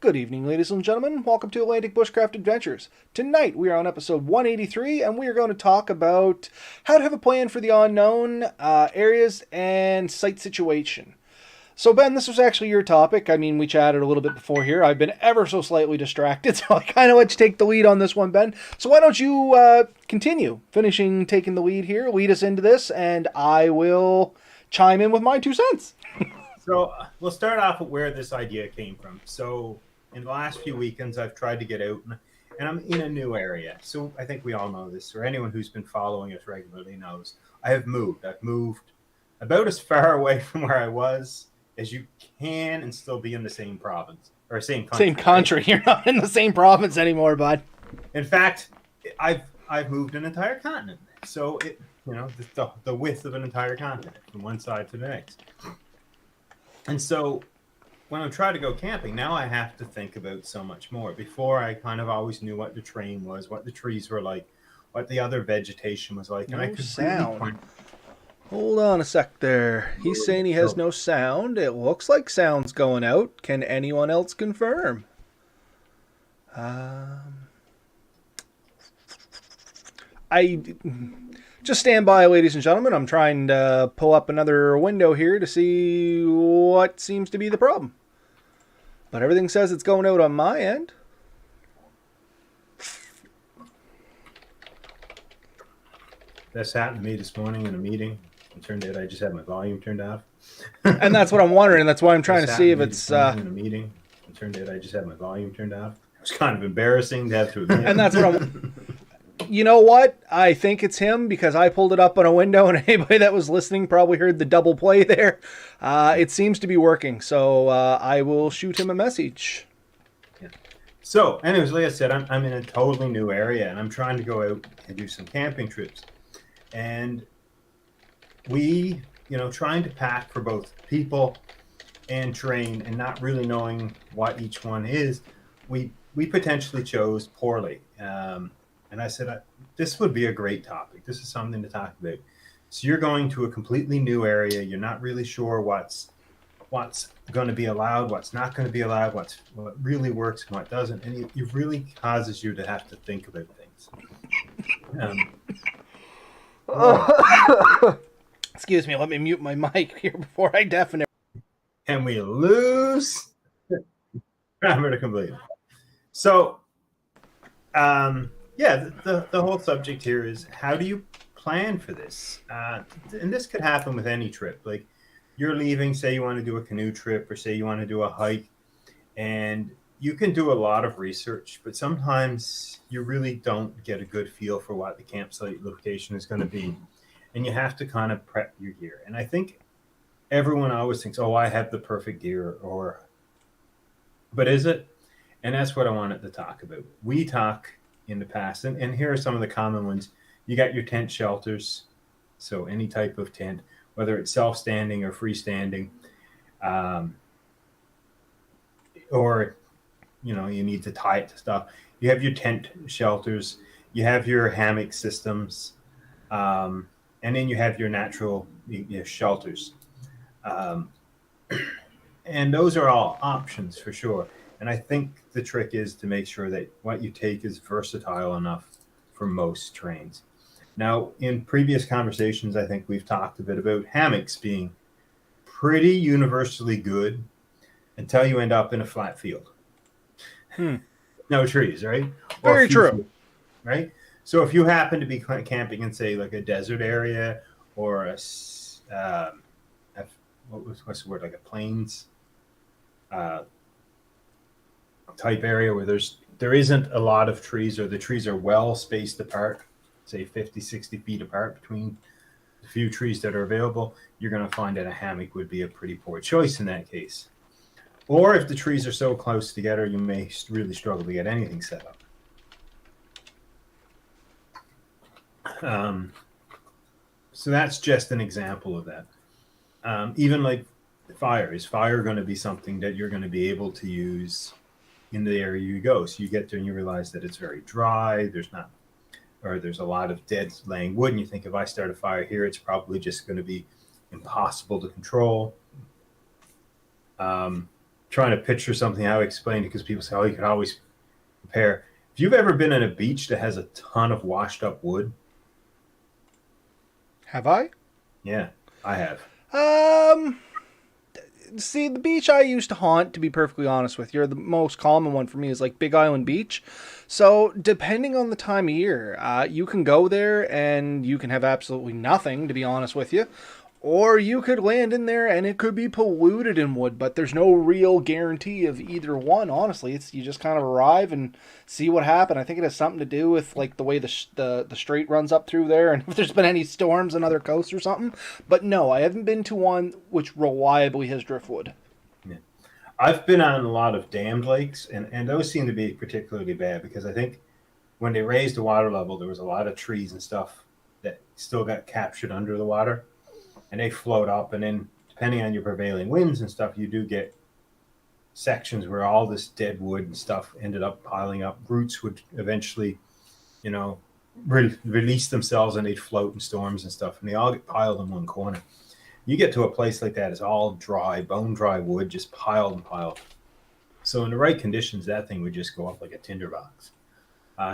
Good evening, ladies and gentlemen. Welcome to Atlantic Bushcraft Adventures. Tonight we are on episode 183, and we are going to talk about how to have a plan for the unknown, areas, and site situation. So, Ben, this was actually your topic. I mean, we chatted a little bit before here. I've been ever so slightly distracted, so I kind of let you take the lead on this one, Ben. So, why don't you continue finishing taking the lead here, lead us into this, and I will chime in with my 2 cents. So we'll start off with where this idea came from. So in the last few weekends, I've tried to get out, and I'm in a new area. So I think we all know this, or anyone who's been following us regularly knows. I have moved. I've moved about as far away from where I was as you can and still be in the same province or same country. Same country. Right? You're not in the same province anymore, bud. In fact, I've moved an entire continent. So the width of an entire continent from one side to the next. And so when I try to go camping, now I have to think about so much more. Before, I kind of always knew what the terrain was, what the trees were like, what the other vegetation was like. No and I could sound. Really Hold on a sec there. He's saying he has no sound. It looks like sound's going out. Can anyone else confirm? I just stand by, ladies and gentlemen. I'm trying to pull up another window here to see what seems to be the problem. But everything says it's going out on my end. This happened to me this morning in a meeting. It turned out I just had my volume turned off. And that's what I'm wondering. That's why I'm trying to see if it's... in a meeting. It turned out I just had my volume turned off. It was kind of embarrassing to have to admit. And that's what I'm... You know what? I think it's him because I pulled it up on a window, and anybody that was listening probably heard the double play there. It seems to be working, so I will shoot him a message. Yeah. So, anyways, like I said, I'm in a totally new area, and I'm trying to go out and do some camping trips. And we, trying to pack for both people and terrain and not really knowing what each one is, we potentially chose poorly. And I said, this would be a great topic. This is something to talk about. So you're going to a completely new area. You're not really sure what's going to be allowed, what's not going to be allowed, what really works and what doesn't. And it really causes you to have to think about things. Excuse me, let me mute my mic here before I deafen it. And we lose grammar to complete. So, the whole subject here is how do you plan for this? And this could happen with any trip. Like you're leaving, say you want to do a canoe trip or say you want to do a hike, and you can do a lot of research, but sometimes you really don't get a good feel for what the campsite location is going to be. And you have to kind of prep your gear. And I think everyone always thinks, oh, I have the perfect gear, but is it? And that's what I wanted to talk about. We talk in the past, and here are some of the common ones. You got your tent shelters, so any type of tent, whether it's self-standing or freestanding, or you need to tie it to stuff. You have your tent shelters, you have your hammock systems, and then you have your natural shelters, and those are all options for sure. And I think the trick is to make sure that what you take is versatile enough for most terrains. Now, in previous conversations, I think we've talked a bit about hammocks being pretty universally good until you end up in a flat field. No trees, right? Very true. Right? So if you happen to be camping in, say, like a desert area or what's the word, like a plains type area where there isn't a lot of trees, or the trees are well spaced apart, say 50, 60 feet apart between the few trees that are available, you're going to find that a hammock would be a pretty poor choice in that case. Or if the trees are so close together, you may really struggle to get anything set up. So that's just an example of that. Even like fire, is fire going to be something that you're going to be able to use in the area you go? So you get there and you realize that it's very dry, there's a lot of dead laying wood, and you think, if I start a fire here, it's probably just going to be impossible to control. trying to picture something how I explained it because people say, "Oh, you can always prepare." If you've ever been on a beach that has a ton of washed up wood, Have I? yeah, I have. Um, See, the beach I used to haunt, to be perfectly honest with you, the most common one for me is like Big Island Beach. So, depending on the time of year, you can go there and you can have absolutely nothing, to be honest with you. Or you could land in there and it could be polluted in wood, but there's no real guarantee of either one. Honestly, it's you just kind of arrive and see what happened. I think it has something to do with like the way the strait runs up through there, and if there's been any storms on other coasts or something. But no, I haven't been to one which reliably has driftwood. Yeah. I've been on a lot of dammed lakes, and those seem to be particularly bad because I think when they raised the water level, there was a lot of trees and stuff that still got captured under the water, and they float up. And then, depending on your prevailing winds and stuff, you do get sections where all this dead wood and stuff ended up piling up. Roots would eventually, you know, release themselves and they'd float in storms and stuff, and they all get piled in one corner. You get to a place like that, it's all dry, bone dry wood, just piled and piled. So in the right conditions, that thing would just go up like a tinderbox.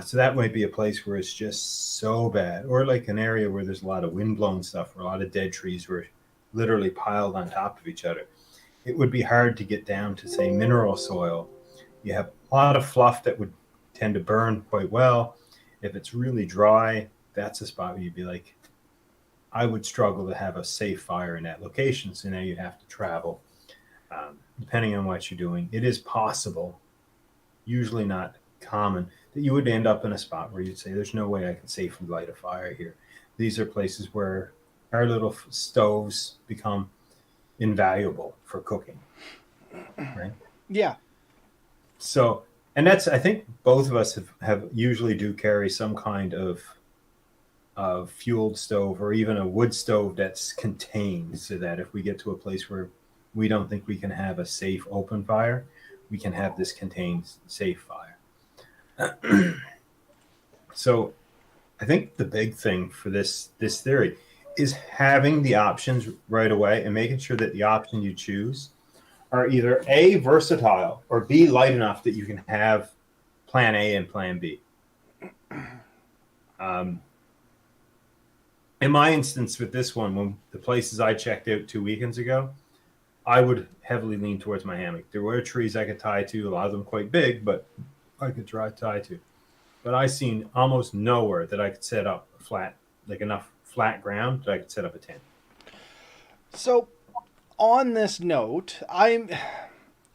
So that might be a place where it's just so bad, or like an area where there's a lot of windblown stuff, or a lot of dead trees were literally piled on top of each other. It would be hard to get down to, say, mineral soil. You have a lot of fluff that would tend to burn quite well. If it's really dry, that's a spot where you'd be like, I would struggle to have a safe fire in that location. So now you have to travel. Depending on what you're doing, it is possible, usually not common, that you would end up in a spot where you'd say, there's no way I can safely light a fire here. These are places where our little stoves become invaluable for cooking, right? Yeah. So, and that's, I think both of us have usually do carry some kind of fueled stove or even a wood stove that's contained so that if we get to a place where we don't think we can have a safe open fire, we can have this contained safe fire. So I think the big thing for this theory is having the options right away and making sure that the option you choose are either A, versatile, or B, light enough that you can have plan A and plan B. In my instance with this one, when the places I checked out 2 weekends ago, I would heavily lean towards my hammock. There were trees I could tie to, a lot of them quite big, but I could tie to. But I seen almost nowhere that I could set up a flat, like enough flat ground that I could set up a tent. So, on this note,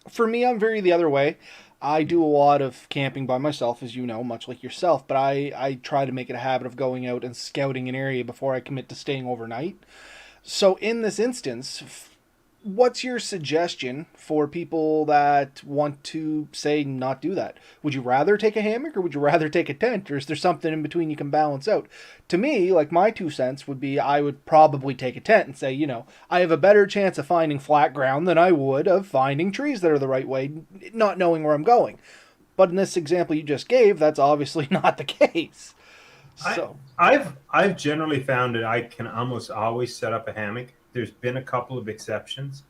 for me, I'm very the other way. I do a lot of camping by myself, as you know, much like yourself, but I try to make it a habit of going out and scouting an area before I commit to staying overnight. So, in this instance, what's your suggestion for people that want to say not do that? Would you rather take a hammock or would you rather take a tent, or is there something in between you can balance out? To me, like my 2 cents would be I would probably take a tent and say, I have a better chance of finding flat ground than I would of finding trees that are the right way, not knowing where I'm going. But in this example you just gave, that's obviously not the case. So I've generally found that I can almost always set up a hammock. There's been a couple of exceptions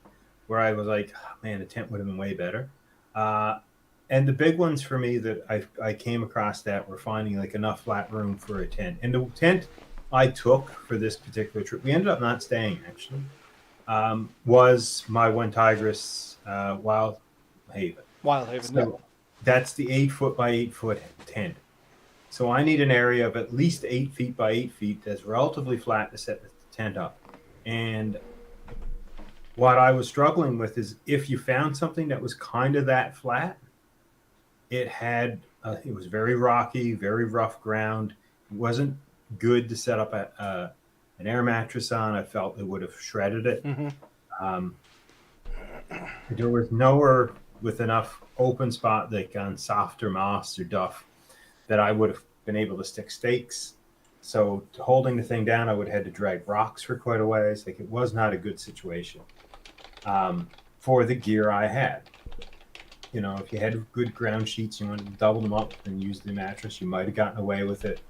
where I was like, oh, man, a tent would have been way better. And the big ones for me that I came across that were finding like enough flat room for a tent. And the tent I took for this particular trip, we ended up not staying actually, was my one Tigris Wild Haven. Wild Haven, so that's the 8 foot by 8 foot tent. So I need an area of at least 8 feet by 8 feet that's relatively flat to set the tent up. And what I was struggling with is if you found something that was kind of that flat, it was very rocky, very rough ground. It wasn't good to set up an air mattress on. I felt it would have shredded it. Mm-hmm. There was nowhere with enough open spot like on softer moss or duff that I would have been able to stick stakes. So holding the thing down, I would have had to drag rocks for quite a ways. Like it was not a good situation for the gear I had. If you had good ground sheets, you wanted to double them up and use the mattress, you might have gotten away with it.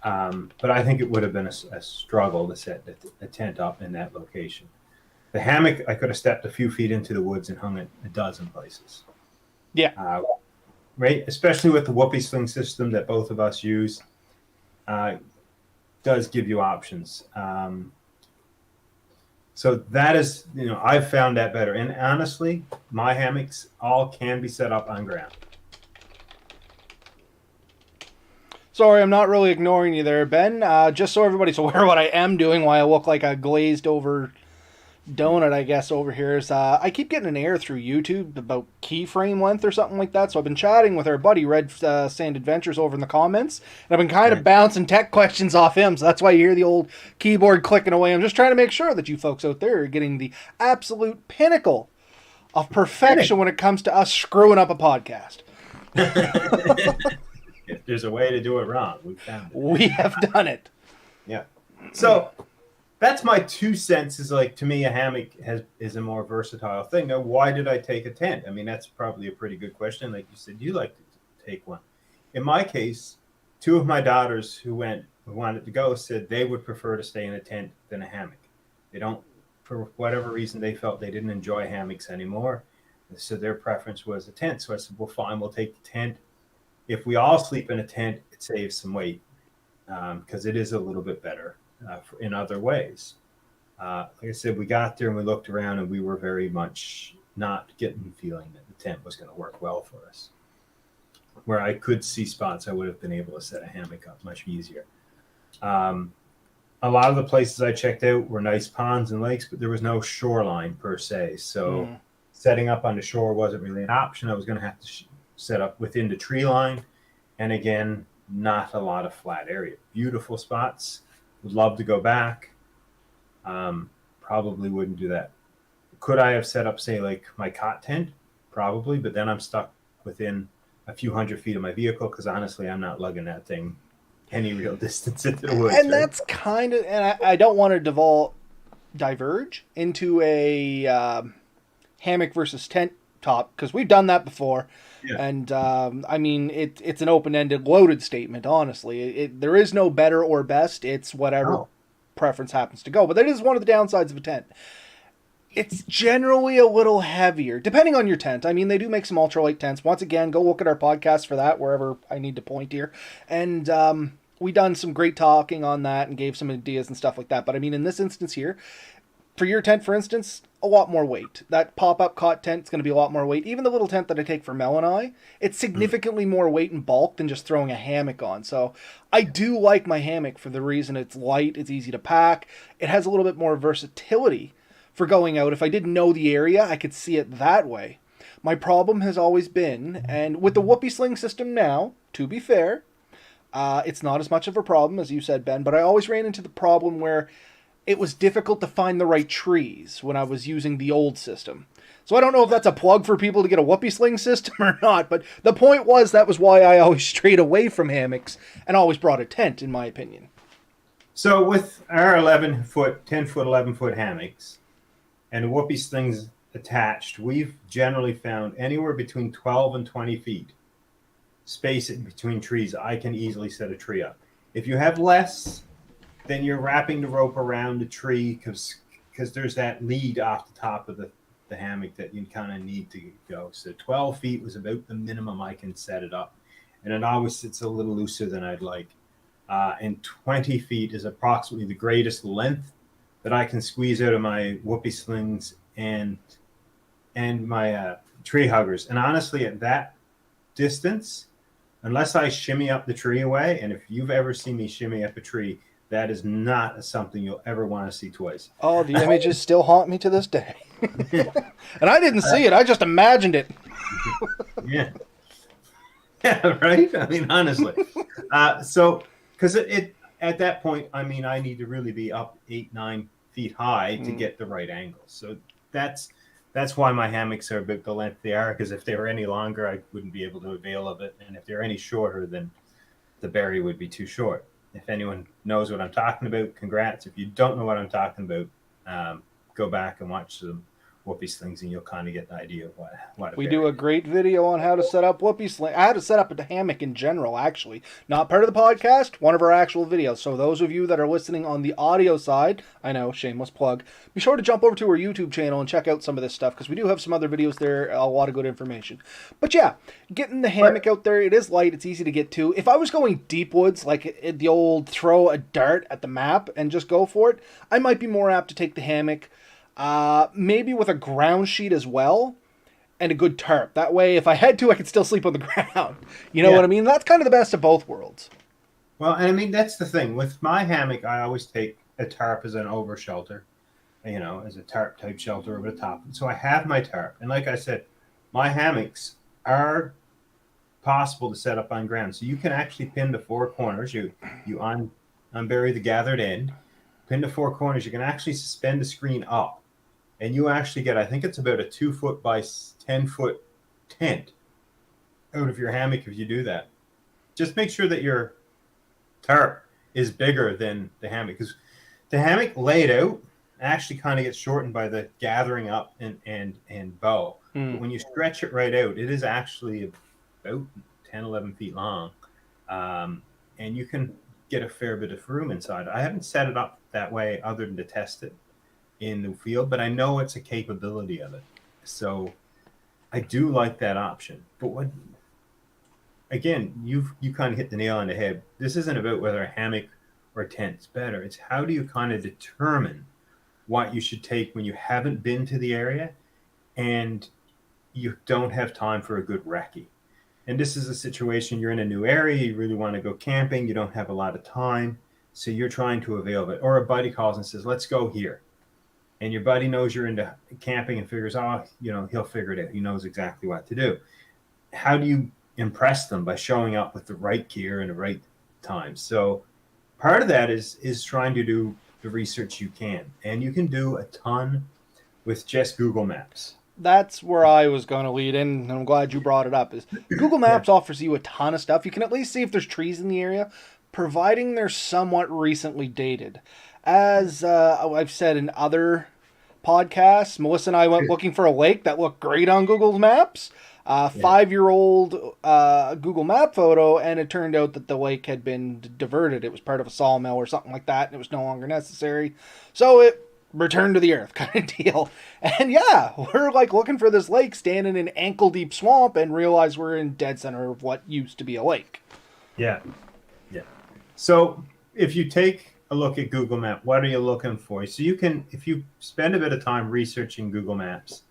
But I think it would have been a struggle to set a tent up in that location. The hammock, I could have stepped a few feet into the woods and hung it a dozen places. Yeah. Right? Especially with the whoopee sling system that both of us use, does give you options. So that is, I've found that better. And honestly, my hammocks all can be set up on ground. Sorry, I'm not really ignoring you there, Ben. Just so everybody's aware what I am doing, why I look like a glazed over donut, I guess, over here is I keep getting an error through YouTube about keyframe length or something like that. So I've been chatting with our buddy Red Sand Adventures over in the comments, and I've been kind of bouncing tech questions off him. So that's why you hear the old keyboard clicking away. I'm just trying to make sure that you folks out there are getting the absolute pinnacle of perfection when it comes to us screwing up a podcast. If there's a way to do it wrong, we've found it. We have done it. Yeah. So that's my 2 cents. Is like, to me, a hammock is a more versatile thing. Now, why did I take a tent? I mean, that's probably a pretty good question. Like you said, you like to take one. In my case, 2 of my daughters who wanted to go said they would prefer to stay in a tent than a hammock. They don't, for whatever reason, they felt they didn't enjoy hammocks anymore. So their preference was a tent. So I said, well, fine, we'll take the tent. If we all sleep in a tent, it saves some weight because it is a little bit better in other ways. Like I said, we got there and we looked around and we were very much not getting the feeling that the tent was going to work well for us. Where I could see spots, I would have been able to set a hammock up much easier. A lot of the places I checked out were nice ponds and lakes, but there was no shoreline per se. So setting up on the shore wasn't really an option. I was going to have to set up within the tree line. And again, not a lot of flat area. Beautiful spots. Would love to go back. Probably wouldn't do that. Could I have set up, say, like my cot tent? Probably, but then I'm stuck within a few hundred feet of my vehicle because honestly, I'm not lugging that thing any real distance into the woods. And that's kind of, and I don't want to diverge into a hammock versus tent top because we've done that before. Yeah. And I mean, it's an open-ended, loaded statement, honestly. There is no better or best. It's whatever preference happens to go. But that is one of the downsides of a tent. It's generally a little heavier, depending on your tent. I mean, they do make some ultralight tents. Once again, go look at our podcast for that, wherever I need to point here. And we done some great talking on that and gave some ideas and stuff like that. But I mean, in this instance here, for your tent, for instance, a lot more weight. That pop-up cot tent is going to be a lot more weight. Even the little tent that I take for Mel and I, it's significantly more weight and bulk than just throwing a hammock on. So I do like my hammock for the reason it's light, it's easy to pack. It has a little bit more versatility for going out. If I didn't know the area, I could see it that way. My problem has always been, and with the whoopee sling system now, to be fair, it's not as much of a problem as you said, Ben, but I always ran into the problem where it was difficult to find the right trees when I was using the old system. So I don't know if that's a plug for people to get a whoopee sling system or not, but the point was that was why I always strayed away from hammocks and always brought a tent, in my opinion. So with our 11-foot, 10-foot, 11-foot hammocks and whoopee slings attached, we've generally found anywhere between 12 and 20 feet space in between trees. I can easily set a tree up. If you have less, then you're wrapping the rope around the tree because there's that lead off the top of the hammock that you kind of need to go. So 12 feet was about the minimum I can set it up. And it always sits a little looser than I'd like. And 20 feet is approximately the greatest length that I can squeeze out of my whoopee slings and my tree huggers. And honestly, at that distance, unless I shimmy up the tree away, and if you've ever seen me shimmy up a tree, that is not something you'll ever want to see twice. Oh, the images still haunt me to this day. And I didn't see it. I just imagined it. Yeah. Yeah, right? I mean, honestly. So, because it at that point, I mean, I need to really be up 8-9 feet high to get the right angle. So that's why my hammocks are about the length they are, because if they were any longer, I wouldn't be able to avail of it. And if they're any shorter, then the berry would be too short. If anyone knows what I'm talking about, congrats. If you don't know what I'm talking about, go back and watch whoopee slings, and you'll kind of get an idea of what We do a great video on how to set up whoopee sling, how to set up a hammock in general, actually. Not part of the podcast, one of our actual videos. So those of you that are listening on the audio side, I know, shameless plug, be sure to jump over to our YouTube channel and check out some of this stuff, because we do have some other videos there, a lot of good information. But yeah, getting the hammock out there, it is light, it's easy to get to. If I was going deep woods, like the old throw a dart at the map and just go for it, I might be more apt to take the hammock, maybe with a ground sheet as well, and a good tarp. That way, if I had to, I could still sleep on the ground. You know what I mean? That's kind of the best of both worlds. Well, and I mean, that's the thing. With my hammock, I always take a tarp as an over shelter, as a tarp type shelter over the top. So I have my tarp. And like I said, my hammocks are possible to set up on ground. So you can actually pin the four corners. You unbury the gathered end, pin the four corners. You can actually suspend the screen up. And you actually get, I think it's about a 2 foot by 10 foot tent out of your hammock if you do that. Just make sure that your tarp is bigger than the hammock, because the hammock laid out actually kind of gets shortened by the gathering up and bow. But when you stretch it right out, it is actually about 10, 11 feet long. And you can get a fair bit of room inside. I haven't set it up that way other than to test it in the field, but I know it's a capability of it. So I do like that option. But again, you kind of hit the nail on the head. This isn't about whether a hammock or a tent's better. It's how do you kind of determine what you should take when you haven't been to the area and you don't have time for a good recce. And this is a situation, you're in a new area, you really want to go camping, you don't have a lot of time, so you're trying to avail of it. Or a buddy calls and says, let's go here. And your buddy knows you're into camping and figures, he'll figure it out. He knows exactly what to do. How do you impress them? By showing up with the right gear and the right time. So part of that is trying to do the research you can. And you can do a ton with just Google Maps. That's where I was going to lead in, and I'm glad you brought it up. Is Google Maps offers you a ton of stuff. You can at least see if there's trees in the area, providing they're somewhat recently dated. As I've said in other podcasts, Melissa and I went looking for a lake that looked great on Google Maps. 5-year-old Google Map photo, and it turned out that the lake had been diverted. It was part of a sawmill or something like that, and it was no longer necessary. So it returned to the earth kind of deal. And yeah, we're like looking for this lake standing in ankle-deep swamp and realize we're in dead center of what used to be a lake. Yeah. So if you take a look at Google Maps, what are you looking for? So you can, if you spend a bit of time researching Google Maps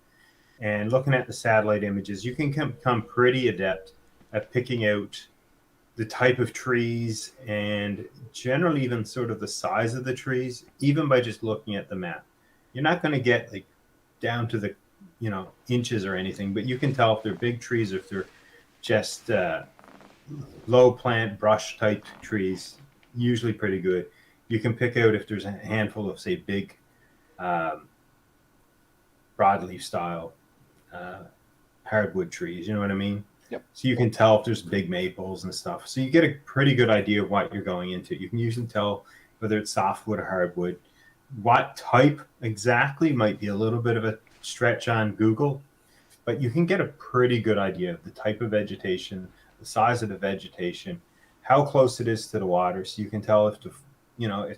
and looking at the satellite images, you can become pretty adept at picking out the type of trees and generally even sort of the size of the trees, even by just looking at the map. You're not going to get like down to the inches or anything, but you can tell if they're big trees or if they're just low plant brush type trees. Usually pretty good. You can pick out if there's a handful of, say, big broadleaf style hardwood trees. You know what I mean? Yep. So you can tell if there's big maples and stuff. So you get a pretty good idea of what you're going into. You can usually tell whether it's softwood or hardwood. What type exactly might be a little bit of a stretch on Google, but you can get a pretty good idea of the type of vegetation, the size of the vegetation, how close it is to the water. So you can tell if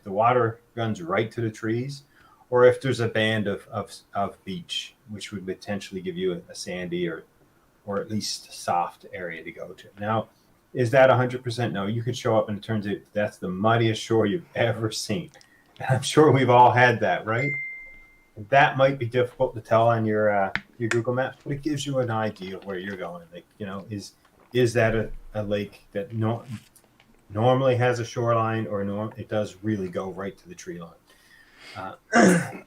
the water runs right to the trees, or if there's a band of beach, which would potentially give you a sandy or at least soft area to go to. Now, is that 100%? No, you could show up and it turns out that's the muddiest shore you've ever seen. And I'm sure we've all had that, right? That might be difficult to tell on your Google Maps, but it gives you an idea of where you're going. Like, is that a lake that normally has a shoreline, or it does really go right to the tree line?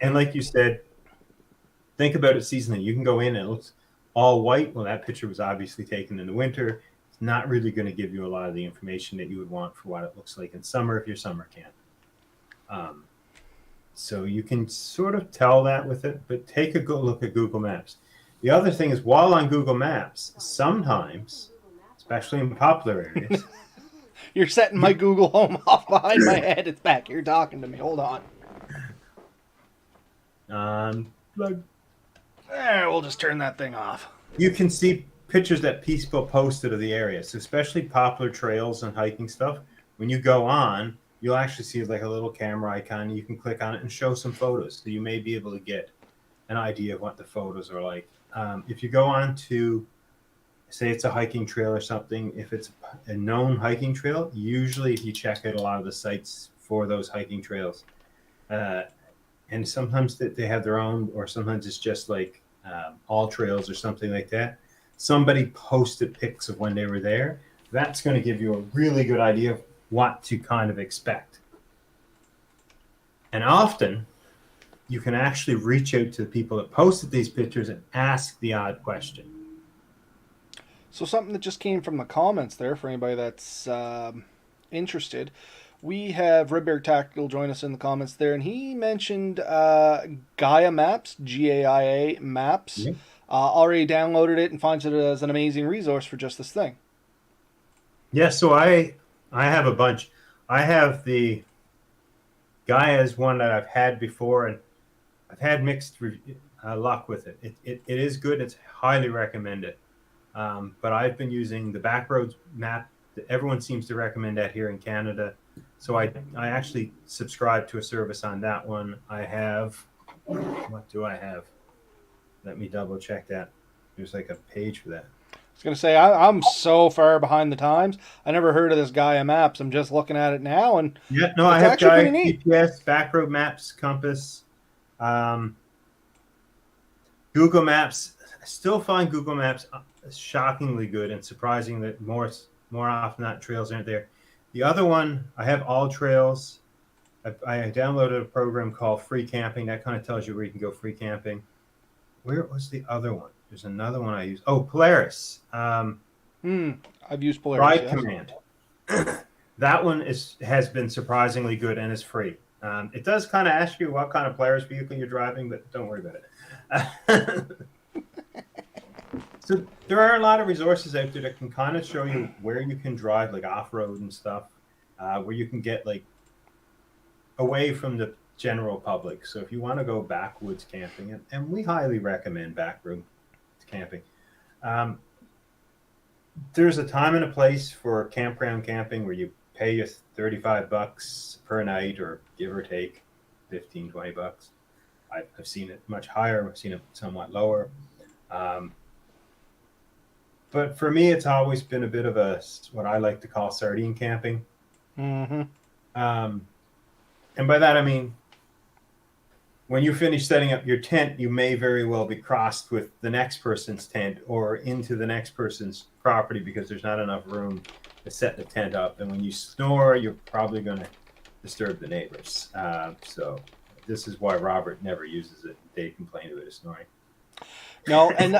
And like you said, think about it seasonally. You can go in and it looks all white. Well, that picture was obviously taken in the winter. It's not really going to give you a lot of the information that you would want for what it looks like in summer if you're summer camp. So you can sort of tell that with it, but take a good look at Google Maps. The other thing is, while on Google Maps, sometimes, especially in popular areas, you're setting my Google Home off behind my head. It's back here talking to me. Hold on. Plug. We'll just turn that thing off. You can see pictures that people posted of the area, so especially popular trails and hiking stuff. When you go on, you'll actually see like a little camera icon. You can click on it and show some photos, so you may be able to get an idea of what the photos are like. If you go on to, say it's a hiking trail or something, if it's a known hiking trail, usually if you check out a lot of the sites for those hiking trails, and sometimes they have their own, or sometimes it's just like all trails or something like that. Somebody posted pics of when they were there. That's going to give you a really good idea of what to kind of expect. And often you can actually reach out to the people that posted these pictures and ask the odd question. So something that just came from the comments there for anybody that's interested. We have Redbeard Tactical join us in the comments there, and he mentioned Gaia Maps, GAIA Maps. Yeah. Already downloaded it and finds it as an amazing resource for just this thing. Yeah, so I have a bunch. I have the Gaia's one that I've had before, and I've had mixed luck with it. It is good. It's highly recommended. But I've been using the Backroads map that everyone seems to recommend that here in Canada. So I actually subscribe to a service on that one. I have, what do I have? Let me double check that. There's like a page for that. I was going to say, I'm so far behind the times. I never heard of this Gaia Maps. I'm just looking at it now, and yeah, no, I have Gaia GPS, Backroad Maps, Compass, Google Maps. I still find Google Maps shockingly good and surprising that more often that trails aren't there. The other one, I have All Trails. I downloaded a program called Free Camping. That kind of tells you where you can go free camping. Where was the other one? There's another one I use. Oh, Polaris. I've used Polaris. Ride Command. That one has been surprisingly good and is free. It does kind of ask you what kind of Polaris vehicle you're driving, but don't worry about it. So there are a lot of resources out there that can kind of show you where you can drive, like off-road and stuff, where you can get like away from the general public. So if you want to go backwoods camping, and we highly recommend backroom camping, there's a time and a place for campground camping where you pay you $35 per night, or give or take $15-20. I've seen it much higher. I've seen it somewhat lower. But for me, it's always been a bit of what I like to call sardine camping. Mm-hmm. And by that, I mean, when you finish setting up your tent, you may very well be crossed with the next person's tent or into the next person's property because there's not enough room to set the tent up. And when you snore, you're probably going to disturb the neighbors. So this is why Robert never uses it. They complain about his snoring. No, and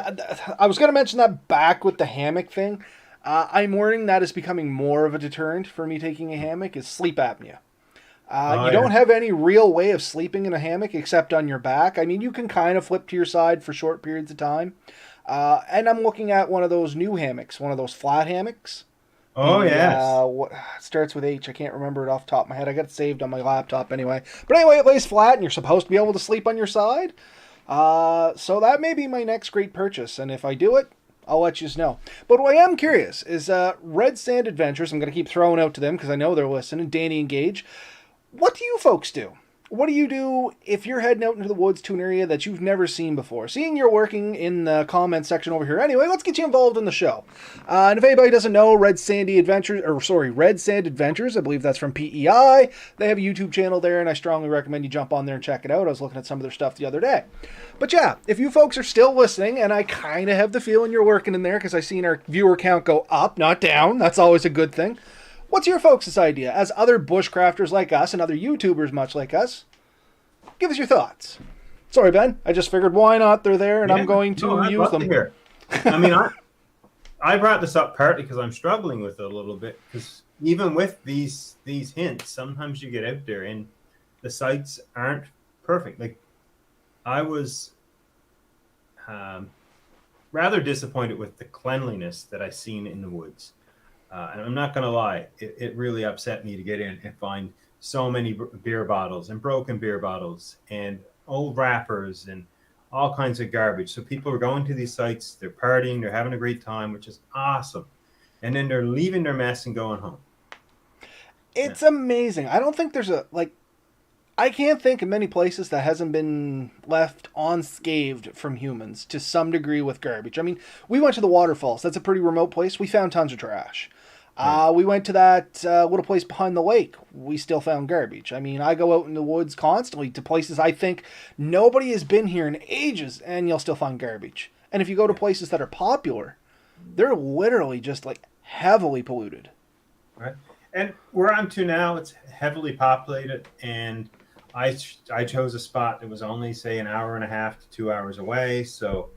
I was going to mention that back with the hammock thing. I'm worrying that is becoming more of a deterrent for me taking a hammock is sleep apnea. You don't have any real way of sleeping in a hammock except on your back. I mean, you can kind of flip to your side for short periods of time. And I'm looking at one of those new hammocks, one of those flat hammocks. Oh, yes. It starts with H. I can't remember it off the top of my head. I got it saved on my laptop anyway. But anyway, it lays flat and you're supposed to be able to sleep on your side. So that may be my next great purchase. And if I do it, I'll let you know. But what I am curious is Red Sand Adventures. I'm going to keep throwing out to them because I know they're listening. Danny and Gage. What do you folks do? What do you do if you're heading out into the woods to an area that you've never seen before? Seeing you're working in the comments section over here. Anyway, let's get you involved in the show. And if anybody doesn't know, Red Sand Adventures, I believe that's from PEI. They have a YouTube channel there, and I strongly recommend you jump on there and check it out. I was looking at some of their stuff the other day. But yeah, if you folks are still listening, and I kind of have the feeling you're working in there because I've seen our viewer count go up, not down. That's always a good thing. What's your folks' idea? As other bushcrafters like us and other YouTubers much like us, give us your thoughts. Sorry, Ben. I just figured why not? They're there, and I'm going to use them. I mean, I brought this up partly because I'm struggling with it a little bit. Because even with these hints, sometimes you get out there and the sites aren't perfect. Like I was rather disappointed with the cleanliness that I seen in the woods. And I'm not going to lie, it really upset me to get in and find so many beer bottles and broken beer bottles and old wrappers and all kinds of garbage. So people are going to these sites, they're partying, they're having a great time, which is awesome. And then they're leaving their mess and going home. Yeah. It's amazing. I don't think there's a like I can't think of many places that hasn't been left unscathed from humans to some degree with garbage. I mean, we went to the waterfalls. That's a pretty remote place. We found tons of trash. Right. We went to that little place behind the lake. We still found garbage. I mean, I go out in the woods constantly to places I think nobody has been here in ages, and you'll still find garbage. And if you go to Yeah. places that are popular, they're literally just like heavily polluted. Right. And where I'm to now, it's heavily populated, and I chose a spot that was only say an hour and a half to 2 hours away. So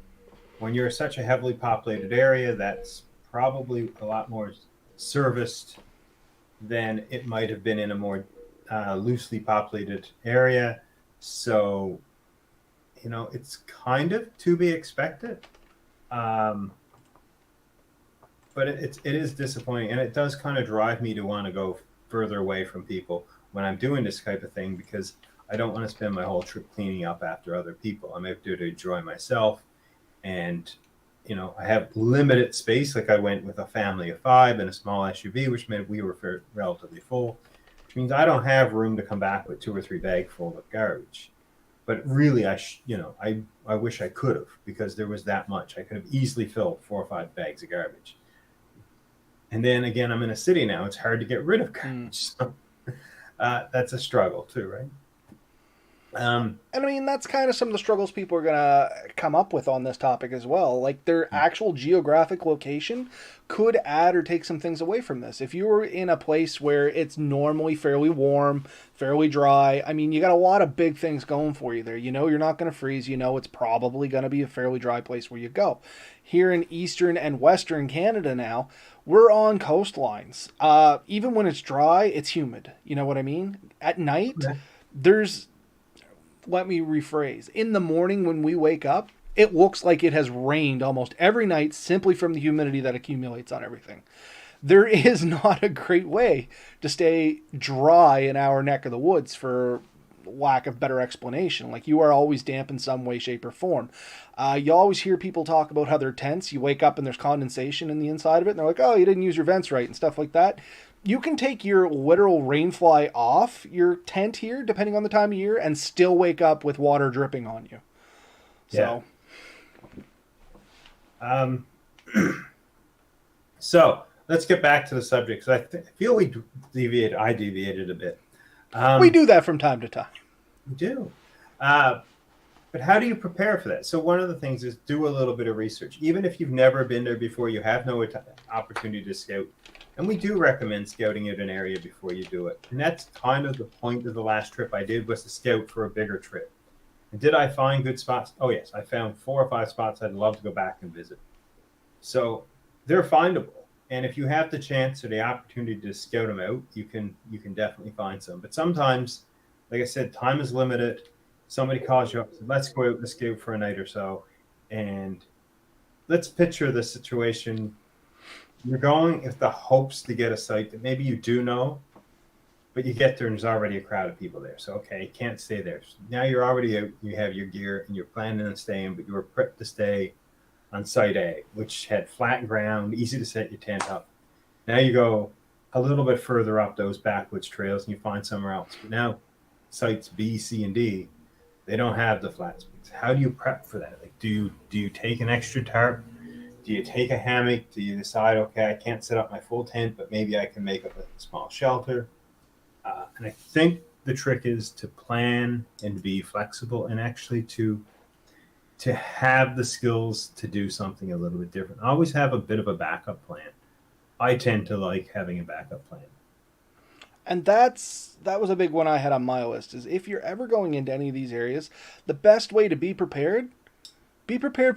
when you're such a heavily populated area, that's probably a lot more serviced than it might have been in a more loosely populated area. So it's kind of to be expected. Um, but it is disappointing, and it does kind of drive me to want to go further away from people when I'm doing this type of thing, because I don't want to spend my whole trip cleaning up after other people. I'm able to enjoy myself, and I have limited space. Like I went with a family of 5 in a small SUV, which meant we were relatively full, which means I don't have room to come back with 2 or 3 bags full of garbage. But really, I wish I could have, because there was that much. I could have easily filled 4 or 5 bags of garbage. And then again, I'm in a city now. It's hard to get rid of garbage. So that's a struggle too, right? And I mean, that's kind of some of the struggles people are going to come up with on this topic as well. Like, their actual geographic location could add or take some things away from this. If you were in a place where it's normally fairly warm, fairly dry, I mean, you got a lot of big things going for you there. You're not going to freeze. It's probably going to be a fairly dry place where you go. Here in eastern and western Canada now, we're on coastlines. Even when it's dry, it's humid. You know what I mean? At night, Yeah. there's let me rephrase. In the morning when we wake up, it looks like it has rained almost every night simply from the humidity that accumulates on everything. There is not a great way to stay dry in our neck of the woods, for lack of better explanation. Like, you are always damp in some way, shape, or form. You always hear people talk about how their tents, you wake up and there's condensation in the inside of it, and they're like, oh, you didn't use your vents right and stuff like that. You can take your literal rainfly off your tent here, depending on the time of year, and still wake up with water dripping on you. So, Yeah. So let's get back to the subject, because I feel I deviated a bit. We do that from time to time. We do. But how do you prepare for that? So one of the things is do a little bit of research. Even if you've never been there before, you have no opportunity to scout. And we do recommend scouting out an area before you do it. And that's kind of the point of the last trip I did, was to scout for a bigger trip. And did I find good spots? Oh, yes. I found 4 or 5 spots I'd love to go back and visit. So they're findable. And if you have the chance or the opportunity to scout them out, you can definitely find some. But sometimes, like I said, time is limited. Somebody calls you up and says, let's go out and scout for a night or so. And let's picture the situation. You're going with the hopes to get a site that maybe you do know, but you get there and there's already a crowd of people there. So, okay, you can't stay there. So now you're already out, you have your gear, and you're planning on staying, but you were prepped to stay on Site A, which had flat ground, easy to set your tent up. Now you go a little bit further up those backwoods trails and you find somewhere else. But now sites B, C, and D, they don't have the flat space. How do you prep for that? Like, do you take an extra tarp? Do you take a hammock? Do you decide, okay, I can't set up my full tent, but maybe I can make up a small shelter? And I think the trick is to plan and be flexible, and actually to have the skills to do something a little bit different. Always have a bit of a backup plan. I tend to like having a backup plan. And that was a big one I had on my list, is if you're ever going into any of these areas, the best way to be prepared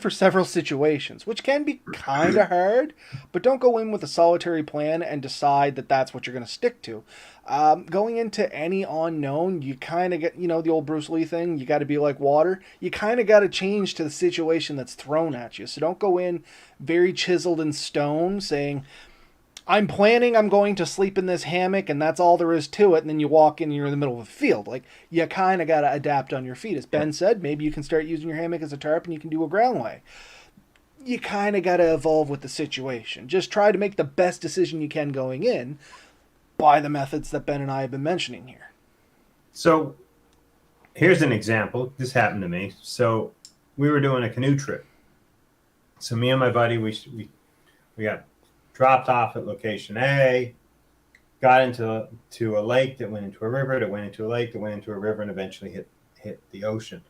for several situations, which can be kind of hard, but don't go in with a solitary plan and decide that that's what you're going to stick to. Going into any unknown, you kind of get, the old Bruce Lee thing, you got to be like water. You kind of got to change to the situation that's thrown at you. So don't go in very chiseled in stone saying, I'm planning I'm going to sleep in this hammock and that's all there is to it, and then you walk in and you're in the middle of a field. Like, you kind of got to adapt on your feet. As Ben said, maybe you can start using your hammock as a tarp and you can do a ground lay. You kind of got to evolve with the situation. Just try to make the best decision you can going in by the methods that Ben and I have been mentioning here. So here's an example. This happened to me. So we were doing a canoe trip. So me and my buddy, we got dropped off at location A, got into a lake that went into a river, that went into a lake, that went into a river, and eventually hit the ocean.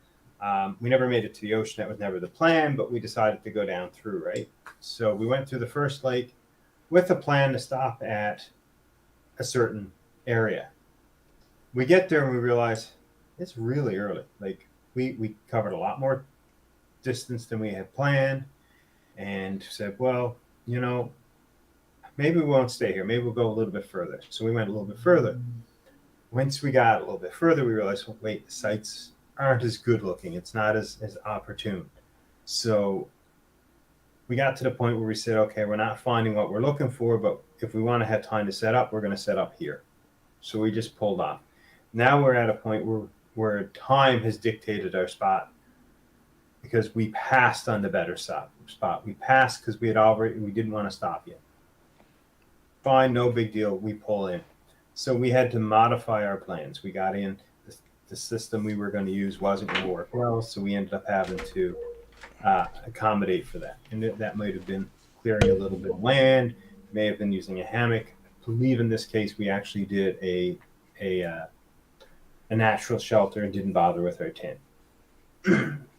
We never made it to the ocean. That was never the plan, but we decided to go down through, right? So we went through the first lake with a plan to stop at a certain area. We get there and we realize it's really early. Like, we covered a lot more distance than we had planned, and said, well, maybe we won't stay here. Maybe we'll go a little bit further. So we went a little bit further. Once we got a little bit further, we realized, well, wait, the sites aren't as good looking. It's not as opportune. So we got to the point where we said, okay, we're not finding what we're looking for, but if we want to have time to set up, we're going to set up here. So we just pulled off. Now we're at a point where time has dictated our spot, because we passed on the better spot. We passed because we didn't want to stop yet. Fine, no big deal. We pull in. So we had to modify our plans. We got in. The system we were going to use wasn't going to work well, so we ended up having to accommodate for that. And that might have been clearing a little bit of land, may have been using a hammock. I believe in this case we actually did a natural shelter and didn't bother with our tent.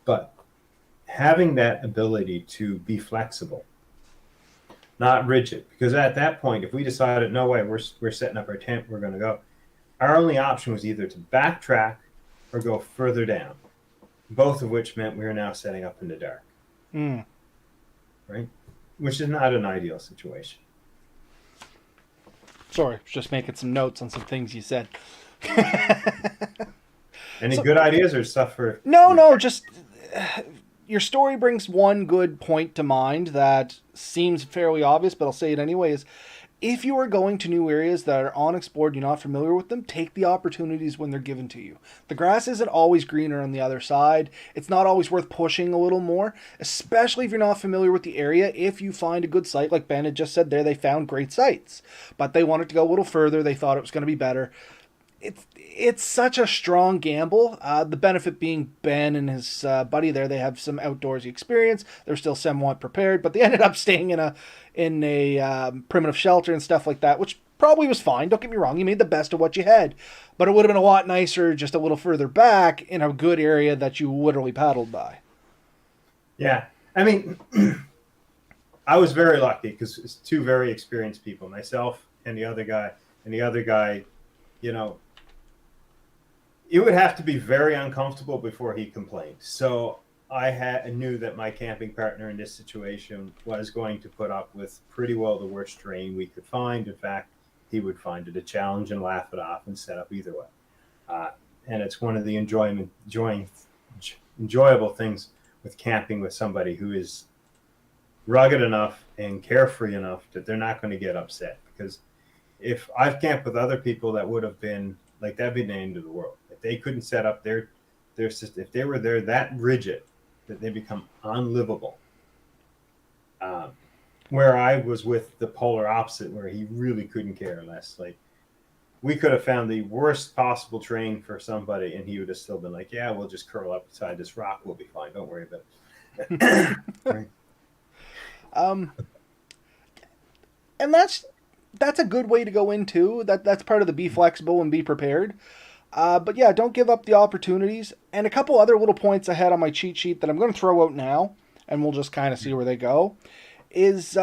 But having that ability to be flexible, not rigid, because at that point, if we decided, no way, we're setting up our tent, we're going to go, our only option was either to backtrack or go further down, both of which meant we were now setting up in the dark. Right? Which is not an ideal situation. Sorry, just making some notes on some things you said. Any good ideas or stuff for... No, just... your story brings one good point to mind that seems fairly obvious, but I'll say it anyway, is if you are going to new areas that are unexplored, you're not familiar with them, take the opportunities when they're given to you. The grass isn't always greener on the other side. It's not always worth pushing a little more, especially if you're not familiar with the area. If you find a good site, like Ben had just said there, they found great sites, but they wanted to go a little further. They thought it was going to be better. It's such a strong gamble. The benefit being Ben and his buddy there, they have some outdoorsy experience. They're still somewhat prepared, but they ended up staying in a primitive shelter and stuff like that, which probably was fine. Don't get me wrong. You made the best of what you had, but it would have been a lot nicer just a little further back in a good area that you literally paddled by. Yeah. I mean, I was very lucky because it's two very experienced people, myself and the other guy. And the other guy, it would have to be very uncomfortable before he complained. So I knew that my camping partner in this situation was going to put up with pretty well the worst terrain we could find. In fact, he would find it a challenge and laugh it off and set up either way. And it's one of the enjoyable things with camping with somebody who is rugged enough and carefree enough that they're not going to get upset. Because if I've camped with other people, that would have been like, that'd be the end of the world. If they couldn't set up their system, if they were there that rigid that they become unlivable. Where I was with the polar opposite, where he really couldn't care less. Like, we could have found the worst possible terrain for somebody, and he would have still been like, "Yeah, we'll just curl up beside this rock. We'll be fine. Don't worry about it." Right. And that's a good way to go into that's part of the be flexible and be prepared. But yeah, don't give up the opportunities. And a couple other little points I had on my cheat sheet that I'm going to throw out now, and we'll just kind of see where they go, is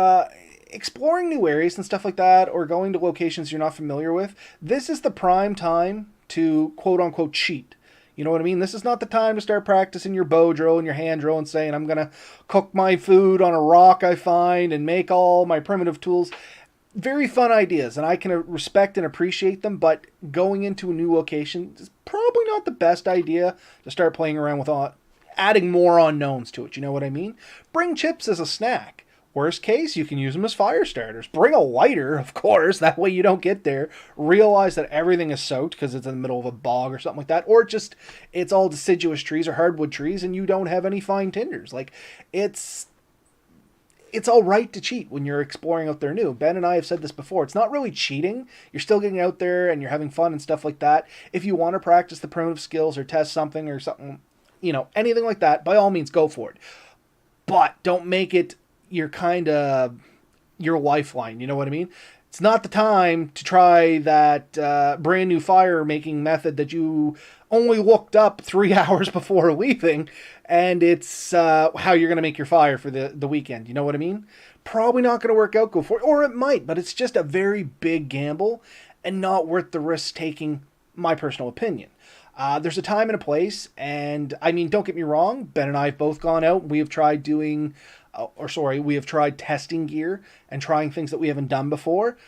exploring new areas and stuff like that, or going to locations you're not familiar with. This is the prime time to quote-unquote cheat. You know what I mean? This is not the time to start practicing your bow drill and your hand drill and saying, I'm going to cook my food on a rock I find and make all my primitive tools. Very fun ideas, and I can respect and appreciate them, but going into a new location is probably not the best idea to start playing around with adding more unknowns to it. You know what I mean? Bring chips as a snack. Worst case, you can use them as fire starters. Bring a lighter, of course. That way you don't get there, realize that everything is soaked because it's in the middle of a bog or something like that. Or just it's all deciduous trees or hardwood trees and you don't have any fine tinders. Like, it's all right to cheat when you're exploring out there new. Ben and I have said this before. It's not really cheating. You're still getting out there and you're having fun and stuff like that. If you want to practice the primitive skills or test something or something, anything like that, by all means, go for it. But don't make it your lifeline. You know what I mean? It's not the time to try that brand new fire making method that you only looked up 3 hours before leaving, and it's how you're going to make your fire for the weekend. You know what I mean? Probably not going to work out. Go for it. Or it might, but it's just a very big gamble and not worth the risk taking, my personal opinion. There's a time and a place, and I mean, don't get me wrong, Ben and I have both gone out. We have tried we have tried testing gear and trying things that we haven't done before,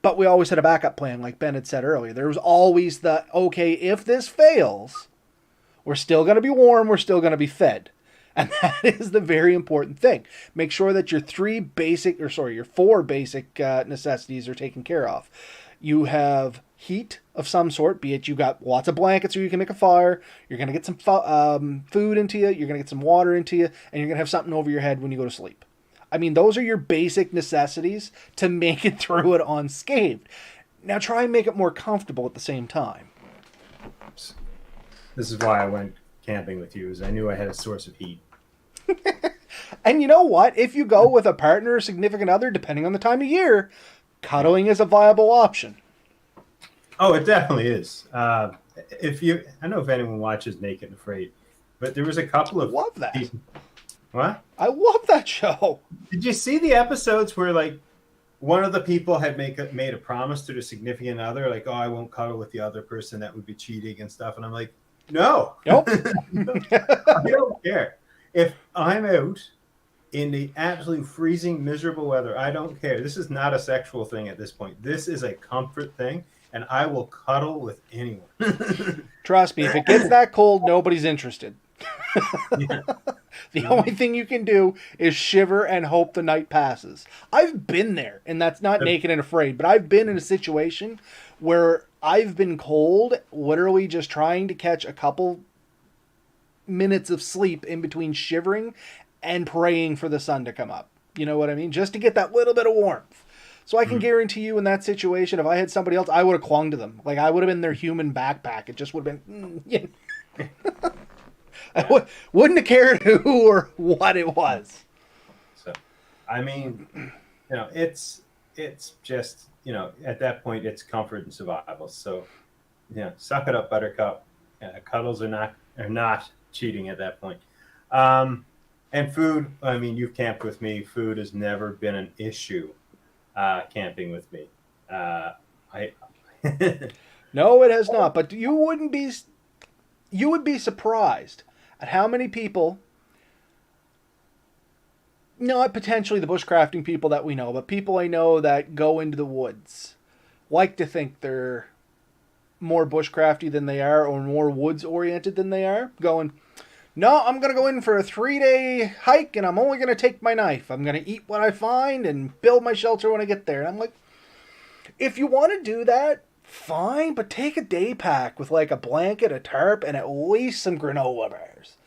but we always had a backup plan, like Ben had said earlier. There was always okay, if this fails, we're still going to be warm, we're still going to be fed. And that is the very important thing. Make sure that your four basic necessities are taken care of. You have heat of some sort, be it you got lots of blankets or you can make a fire, you're going to get some food into you, you're going to get some water into you, and you're going to have something over your head when you go to sleep. I mean, those are your basic necessities to make it through it unscathed. Now try and make it more comfortable at the same time. This is why I went camping with you, is I knew I had a source of heat. And you know what? If you go with a partner or significant other, depending on the time of year, cuddling is a viable option. Oh, it definitely is. I don't know if anyone watches Naked and Afraid, but there was a couple of... I love that. What? I love that show. Did you see the episodes where, like, one of the people had made a promise to the significant other, like, oh, I won't cuddle with the other person, that would be cheating and stuff. And I'm like, no. Nope. I don't care. If I'm out in the absolute freezing, miserable weather, I don't care. This is not a sexual thing at this point. This is a comfort thing, and I will cuddle with anyone. Trust me, if it gets that cold, nobody's interested. Yeah. The only thing you can do is shiver and hope the night passes. I've been there, and that's not Naked and Afraid, but I've been in a situation where I've been cold, literally just trying to catch a couple minutes of sleep in between shivering and praying for the sun to come up. You know what I mean? Just to get that little bit of warmth. So I can guarantee you in that situation, if I had somebody else, I would have clung to them. Like, I would have been their human backpack. It just would have been... I wouldn't have cared who or what it was. So, I mean, it's just, at that point, it's comfort and survival. So, suck it up, Buttercup. Cuddles are not cheating at that point. And food, I mean, you've camped with me. Food has never been an issue camping with me. No, it has not. But you would be surprised at how many people, not potentially the bushcrafting people that we know, but people I know that go into the woods, like to think they're more bushcrafty than they are or more woods oriented than they are, going, no, I'm going to go in for a 3-day hike and I'm only going to take my knife. I'm going to eat what I find and build my shelter when I get there. And I'm like, if you want to do that, fine, but take a day pack with like a blanket, a tarp, and at least some granola bars.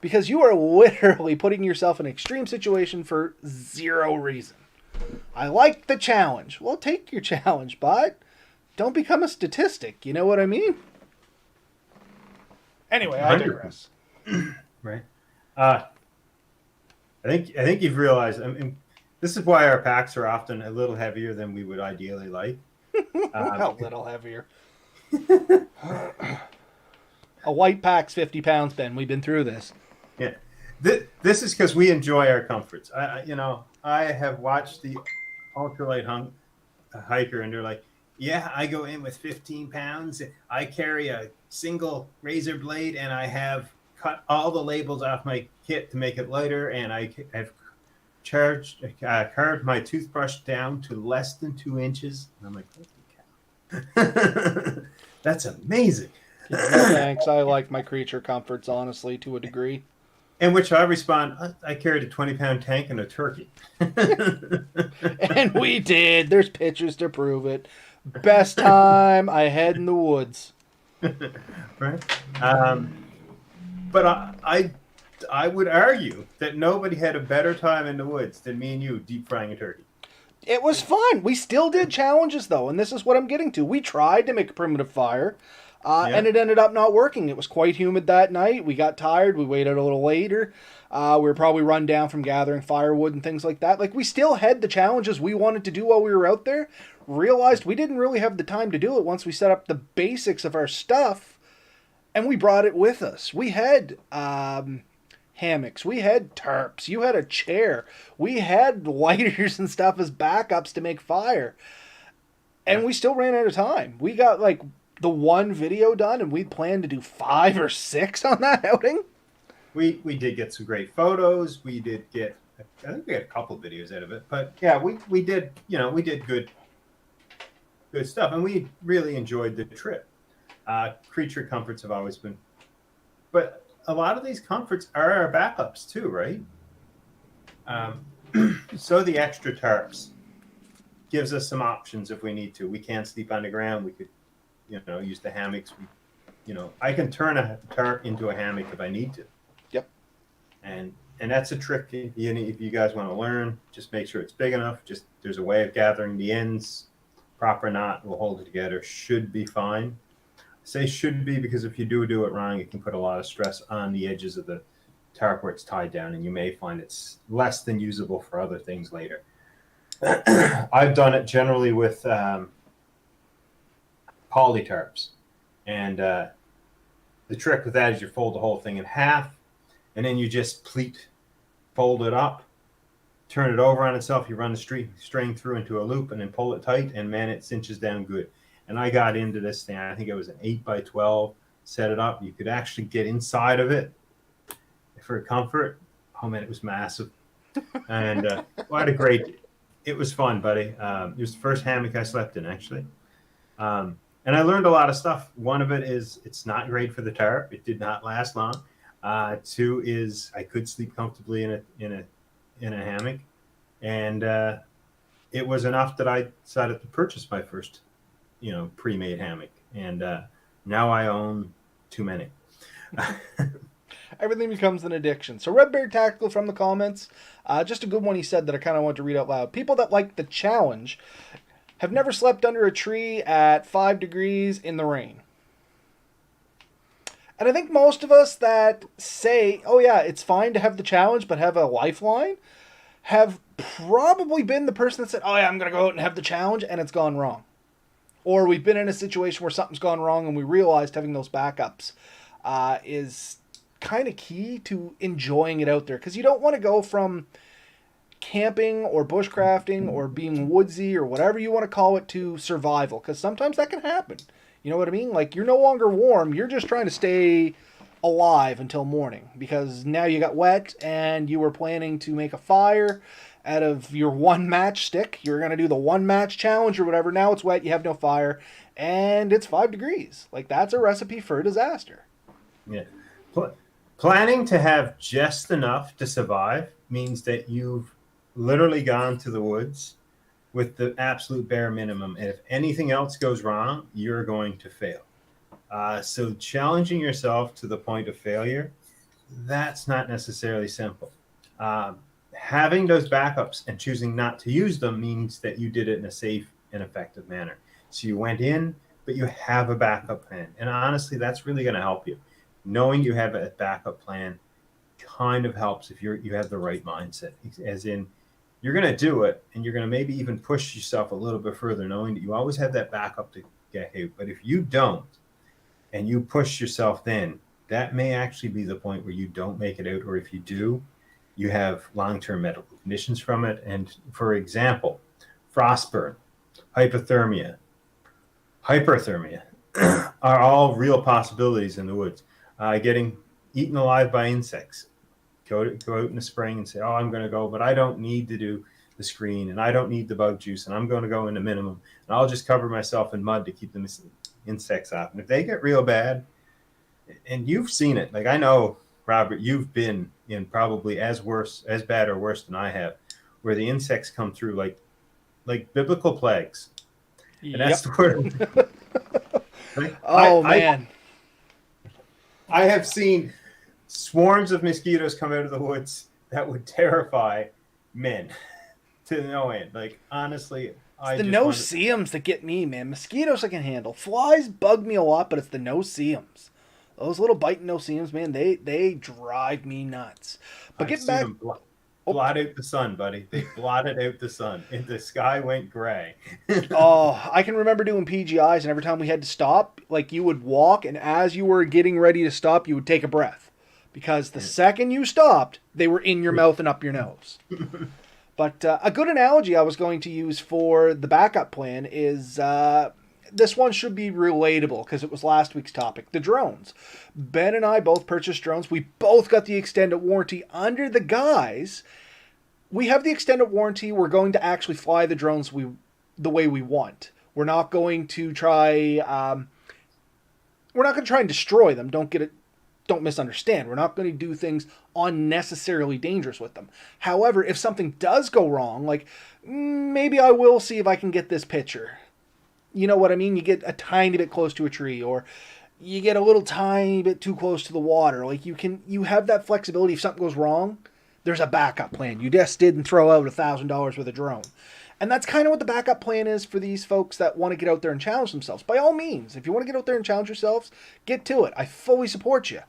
Because you are literally putting yourself in an extreme situation for zero reason. I like the challenge. Well, take your challenge, but don't become a statistic. You know what I mean? Anyway, I digress. Right. I think you've realized. I mean, this is why our packs are often a little heavier than we would ideally like. A little heavier. A white pack's 50 pounds, Ben. We've been through this. Yeah. This is because we enjoy our comforts. I have watched the ultralight hiker, and they're like, yeah, I go in with 15 pounds. I carry a single razor blade, and I have cut all the labels off my kit to make it lighter, and I have carved my toothbrush down to less than 2 inches. And I'm like, holy cow. That's amazing. Yeah, no thanks. I like my creature comforts, honestly, to a degree. In which I respond, I carried a 20-pound tank and a turkey. And we did. There's pictures to prove it. Best time I had in the woods. Right? But I would argue that nobody had a better time in the woods than me and you deep frying a turkey. It was fun. We still did challenges though, and this is what I'm getting to. We tried to make a primitive fire, and Yeah. it ended up not working. It was quite humid that night. We got tired. We waited a little later. We were probably run down from gathering firewood and things like that. Like we still had the challenges we wanted to do while we were out there. Realized we didn't really have the time to do it once we set up the basics of our stuff, and we brought it with us. We had hammocks. We had tarps. You had a chair. We had lighters and stuff as backups to make fire. And Yeah. we still ran out of time. We got like the one video done and we planned to do 5 or 6 on that outing. We did get some great photos. We did get, I think we had a couple videos out of it, but yeah, we did, we did good stuff, and we really enjoyed the trip. Creature comforts have always been, but a lot of these comforts are our backups too, right? Um, so the extra tarps gives us some options if we need to. We can't sleep on the ground. We could, use the hammocks. I can turn a tarp into a hammock if I need to. Yep. And that's a trick. If you guys want to learn, just make sure it's big enough. Just there's a way of gathering the ends. Proper knot will hold it together. Should be fine. I say should be because if you do it wrong, it can put a lot of stress on the edges of the tarp where it's tied down, and you may find it's less than usable for other things later. I've done it generally with poly tarps, and the trick with that is you fold the whole thing in half, and then you just fold it up, turn it over on itself. You run the string through into a loop, and then pull it tight, and man, it cinches down good. And I got into this thing. I think it was an 8x12. Set it up. You could actually get inside of it for comfort. Oh man, it was massive, and what a great. It was fun, buddy. It was the first hammock I slept in, actually. And I learned a lot of stuff. One of it is it's not great for the tarp. It did not last long. Two is I could sleep comfortably in a hammock, and it was enough that I decided to purchase my first, pre-made hammock, and now I own too many. Everything becomes an addiction. So Red Bear Tactical from the comments, just a good one he said that I kind of want to read out loud. People that like the challenge have never slept under a tree at 5 degrees in the rain. And I think most of us that say, oh yeah, it's fine to have the challenge but have a lifeline, have probably been the person that said, oh yeah, I'm going to go out and have the challenge, and it's gone wrong. Or we've been in a situation where something's gone wrong and we realized having those backups is kind of key to enjoying it out there. Because you don't want to go from camping or bushcrafting or being woodsy or whatever you want to call it to survival. Because sometimes that can happen. You know what I mean? Like, you're no longer warm. You're just trying to stay alive until morning. Because now you got wet and you were planning to make a fire out of your one match stick. You're going to do the one match challenge or whatever. Now it's wet. You have no fire. And it's 5 degrees. Like, that's a recipe for a disaster. Yeah. Planning to have just enough to survive means that you've literally gone to the woods with the absolute bare minimum. And if anything else goes wrong, you're going to fail. So challenging yourself to the point of failure, that's not necessarily simple. Having those backups and choosing not to use them means that you did it in a safe and effective manner. So you went in, but you have a backup plan. And honestly, that's really going to help you. Knowing you have a backup plan kind of helps if you have the right mindset, as in you're going to do it and you're going to maybe even push yourself a little bit further, knowing that you always have that backup to get out. But if you don't and you push yourself, then that may actually be the point where you don't make it out. Or if you do, you have long-term medical conditions from it. And for example, frostburn, hypothermia, hyperthermia are all real possibilities in the woods. Getting eaten alive by insects. Go out in the spring and say, oh, I'm going to go, but I don't need to do the screen, and I don't need the bug juice, and I'm going to go into minimum, and I'll just cover myself in mud to keep the insects off. And if they get real bad, and you've seen it, like I know Robert, you've been in probably as bad or worse than I have, where the insects come through like biblical plagues, and that's Yep. the word. Like, Oh man. I have seen swarms of mosquitoes come out of the woods that would terrify men to no end. Like, honestly, It's I the just want to. no-see-ums that get me, man. Mosquitoes I can handle. Flies bug me a lot, but it's the no-see-ums. Those little biting no-see-ums, man, they drive me nuts. But I've getting seen back, them oh, blot out the sun, buddy. They blotted out the sun, and the sky went gray. oh, I can remember doing PGIs, and every time we had to stop, like you would walk, and as you were getting ready to stop, you would take a breath, because the second you stopped, they were in your mouth and up your nose. But a good analogy I was going to use for the backup plan is this one should be relatable because it was last week's topic, the drones. Ben and I both purchased drones. We both got the extended warranty under the guise. We have the extended warranty. We're going to actually fly the drones the way we want. We're not going to try. We're not going to try and destroy them. Don't misunderstand. We're not going to do things unnecessarily dangerous with them. However, if something does go wrong, like maybe I will see if I can get this picture. You know what I mean? You get a tiny bit close to a tree, or you get a little tiny bit too close to the water. Like you have that flexibility. If something goes wrong, there's a backup plan. You just didn't throw out $1,000 with a drone. And that's kind of what the backup plan is for these folks that want to get out there and challenge themselves. By all means, if you want to get out there and challenge yourselves, get to it. I fully support you.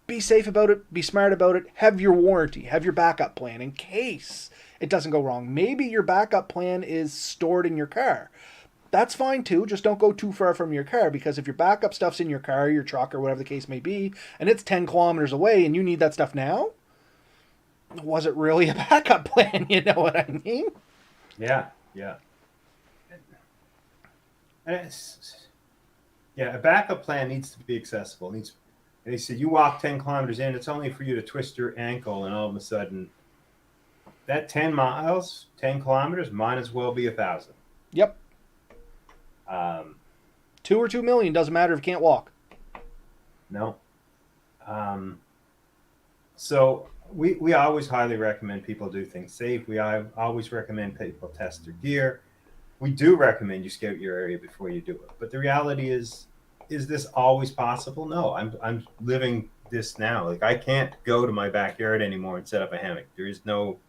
Be safe about it. Be smart about it. Have your warranty. Have your backup plan in case it doesn't go wrong. Maybe your backup plan is stored in your car. That's fine too. Just don't go too far from your car, because if your backup stuff's in your car, your truck, or whatever the case may be, and it's 10 kilometers away and you need that stuff now, was it really a backup plan? You know what I mean? Yeah. And a backup plan needs to be accessible. They said you walk 10 kilometers in, it's only for you to twist your ankle, and all of a sudden, that 10 miles, 10 kilometers, might as well be 1,000. Yep. 2 or 2 million doesn't matter if you can't walk. No. So we always highly recommend people do things safe. We always recommend people test their gear. We do recommend you scout your area before you do it. But the reality is this always possible? No, I'm living this now. Like, I can't go to my backyard anymore and set up a hammock. There is no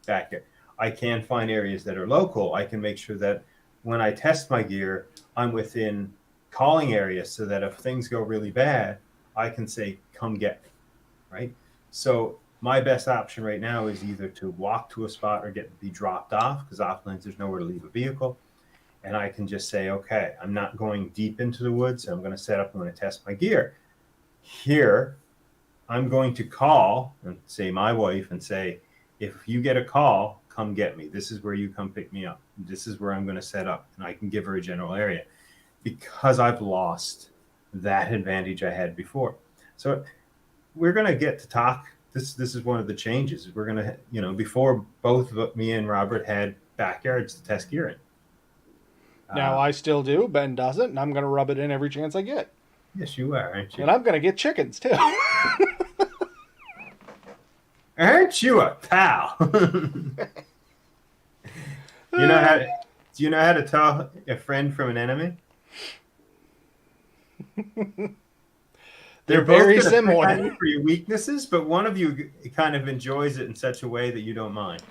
backyard. I can find areas that are local. I can make sure that when I test my gear, I'm within calling areas, so that if things go really bad, I can say, come get me, right? So my best option right now is either to walk to a spot or be dropped off, because oftentimes there's nowhere to leave a vehicle. And I can just say, okay, I'm not going deep into the woods. I'm going to set up, I'm going to test my gear. Here, I'm going to call and say my wife and say, if you get a call, come get me. This is where you come pick me up. This is where I'm going to set up. And I can give her a general area, because I've lost that advantage I had before. So we're going to get to talk. This is one of the changes. We're going to, before both me and Robert had backyards to test gear in. Now I still do. Ben doesn't, and I'm going to rub it in every chance I get. Yes, you are, aren't you? And I'm going to get chickens too. Aren't you a pal? Do you know how to tell a friend from an enemy? They're very similar for your weaknesses, but one of you kind of enjoys it in such a way that you don't mind.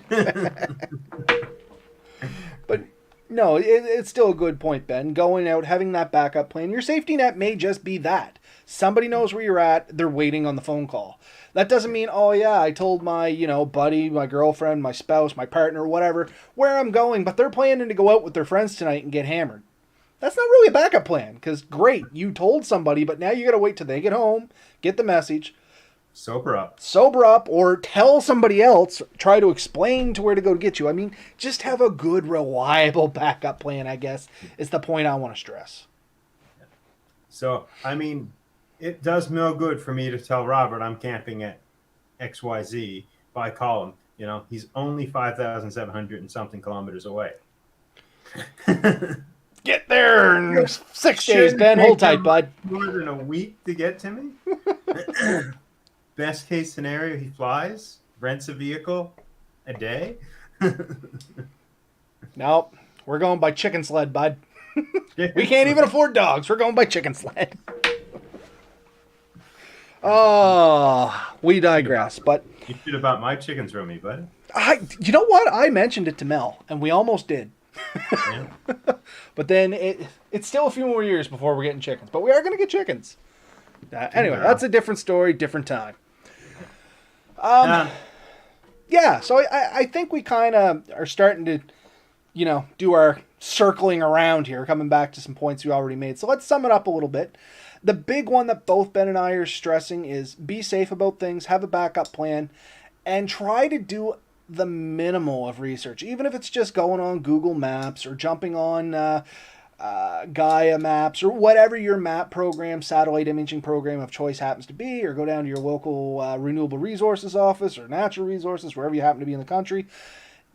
But no, it's still a good point, Ben. Going out, having that backup plan. Your safety net may just be that. Somebody knows where you're at. They're waiting on the phone call. That doesn't mean, oh yeah, I told my, buddy, my girlfriend, my spouse, my partner, whatever, where I'm going, but they're planning to go out with their friends tonight and get hammered. That's not really a backup plan, because great, you told somebody, but now you got to wait till they get home, get the message. Sober up, or tell somebody else, try to explain to where to go to get you. I mean, just have a good, reliable backup plan, I guess, is the point I want to stress. So, I mean, it does no good for me to tell Robert I'm camping at XYZ if I call him. He's only 5,700 and something kilometers away. Get there in 6 days, Ben. Hold tight, bud. More than a week to get to me? best case scenario, he flies, rents a vehicle a day. Nope. We're going by chicken sled, bud. We can't Seriously. even afford dogs. We're going by chicken sled. Oh, we digress. But You should have bought my chickens from me, buddy. you know what? I mentioned it to Mel, and we almost did. Yeah. But then it's still a few more years before we're getting chickens. But we are going to get chickens. Anyway, Wow. that's a different story, different time. Um, Yeah, so I think we kind of are starting to, do our circling around here, coming back to some points we already made. So let's sum it up a little bit. The big one that both Ben and I are stressing is be safe about things, have a backup plan, and try to do the minimal of research, even if it's just going on Google Maps or jumping on Gaia Maps or whatever your map program, satellite imaging program of choice happens to be, or go down to your local renewable resources office or natural resources, wherever you happen to be in the country.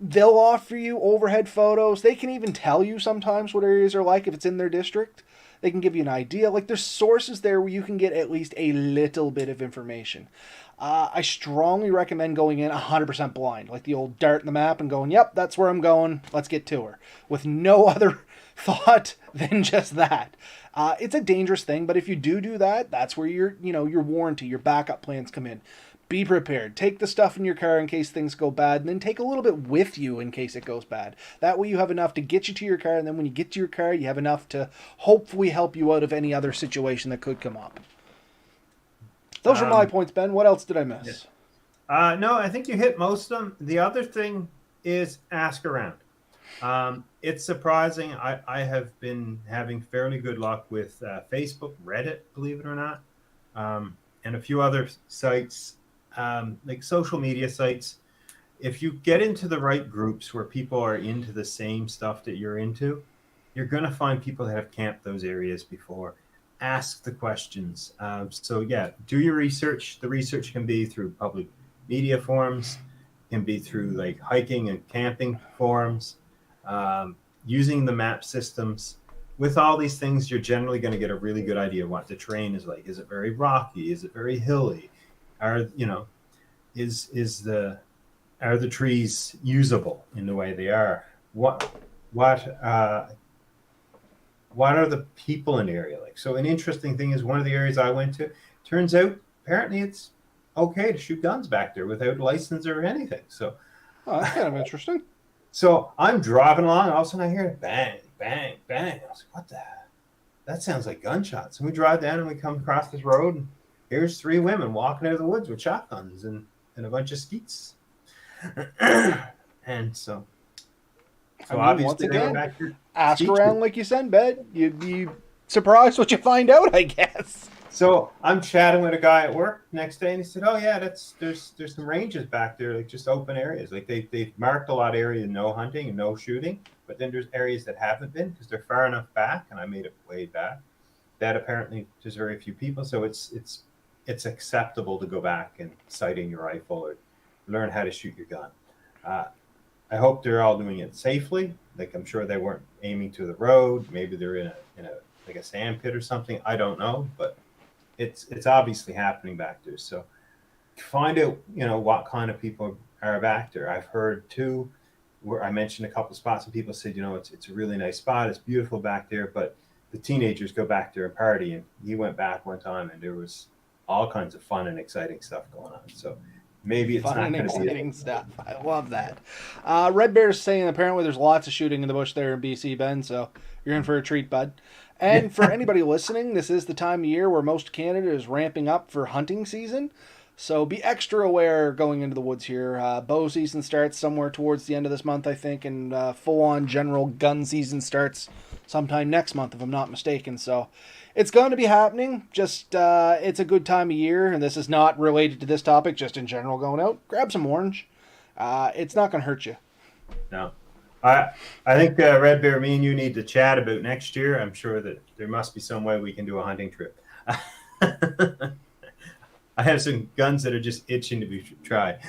They'll offer you overhead photos. They can even tell you sometimes what areas are like if it's in their district. They can give you an idea. Like, there's sources there where you can get at least a little bit of information. I strongly recommend going in 100% blind, like the old dart in the map and going, yep, that's where I'm going. Let's get to her. With no other thought than just that. It's a dangerous thing, but if you do that, that's where your warranty, your backup plans come in. Be prepared. Take the stuff in your car in case things go bad, and then take a little bit with you in case it goes bad. That way you have enough to get you to your car, and then when you get to your car, you have enough to hopefully help you out of any other situation that could come up. Those are my points, Ben. What else did I miss? No, I think you hit most of them. The other thing is ask around. It's surprising. I have been having fairly good luck with Facebook, Reddit, believe it or not, and a few other sites, like social media sites. If you get into the right groups where people are into the same stuff that you're into, you're going to find people that have camped those areas before. Ask the questions. So yeah, do your research. The research can be through public media forums, can be through like hiking and camping forums, using the map systems. With all these things, you're generally going to get a really good idea of what the terrain is like. Is it very rocky? Is it very hilly? Are the trees usable in the way they are? What are the people in the area like? So an interesting thing is one of the areas I went to, turns out apparently it's okay to shoot guns back there without license or anything. So that's kind of interesting. So I'm driving along, and all of a sudden I hear bang, bang, bang. I was like, what the hell? That sounds like gunshots. And we drive down and we come across this road, and here's 3 women walking out of the woods with shotguns and a bunch of skeets. And so obviously once again, back here, ask around like you said, Ben. You'd be surprised what you find out, I guess. So I'm chatting with a guy at work next day, and he said, "Oh yeah, there's some ranges back there, like just open areas. Like they've marked a lot of areas, no hunting and no shooting, but then there's areas that haven't been because they're far enough back, and I made it way back. That apparently there's very few people, so it's acceptable to go back and sight in your rifle or learn how to shoot your gun. I hope they're all doing it safely. Like I'm sure they weren't aiming to the road. Maybe they're in a like a sand pit or something. I don't know, but it's obviously happening back there. So find out, what kind of people are back there. I've heard too, where I mentioned a couple of spots and people said, it's a really nice spot. It's beautiful back there, but the teenagers go back there and party. And he went back one time and there was all kinds of fun and exciting stuff going on. So maybe it's fun not and going to be exciting stuff. I love that. Red Bear's saying apparently there's lots of shooting in the bush there in BC, Ben, so you're in for a treat, bud. And for anybody listening, this is the time of year where most of Canada is ramping up for hunting season. So be extra aware going into the woods here. Bow season starts somewhere towards the end of this month, I think, and full-on general gun season starts sometime next month, if I'm not mistaken. So it's going to be happening. Just it's a good time of year, and this is not related to this topic, just in general going out. Grab some orange. It's not going to hurt you. No. I think Red Bear, me and you need to chat about next year. I'm sure that there must be some way we can do a hunting trip. I have some guns that are just itching to be tried.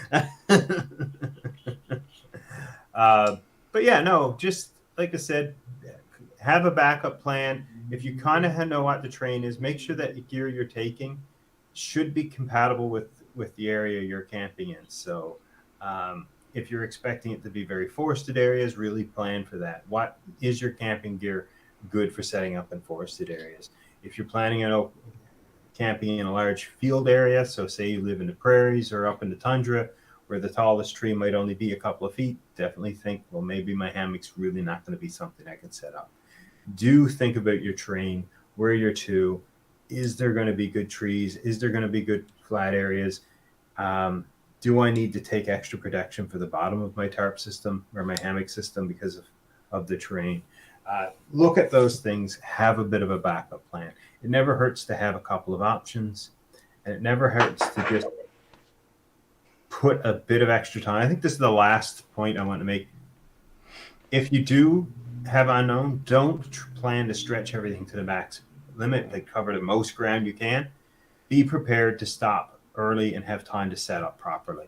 But yeah, no, just like I said, have a backup plan. If you kind of know what the terrain is, make sure that the gear you're taking should be compatible with with the area you're camping in. So if you're expecting it to be very forested areas, really plan for that. What is your camping gear good for setting up in forested areas? If you're planning on camping in a large field area, so say you live in the prairies or up in the tundra where the tallest tree might only be a couple of feet, definitely think, well, maybe my hammock's really not going to be something I can set up. Do think about your terrain, where you're to. Is there going to be good trees? Is there going to be good flat areas? Do I need to take extra protection for the bottom of my tarp system or my hammock system because of the terrain? Look at those things, have a bit of a backup plan. It never hurts to have a couple of options, and it never hurts to just put a bit of extra time. I think this is the last point I want to make. If you do have unknown, don't plan to stretch everything to the max limit, like cover the most ground you can. Be prepared to stop early and have time to set up properly.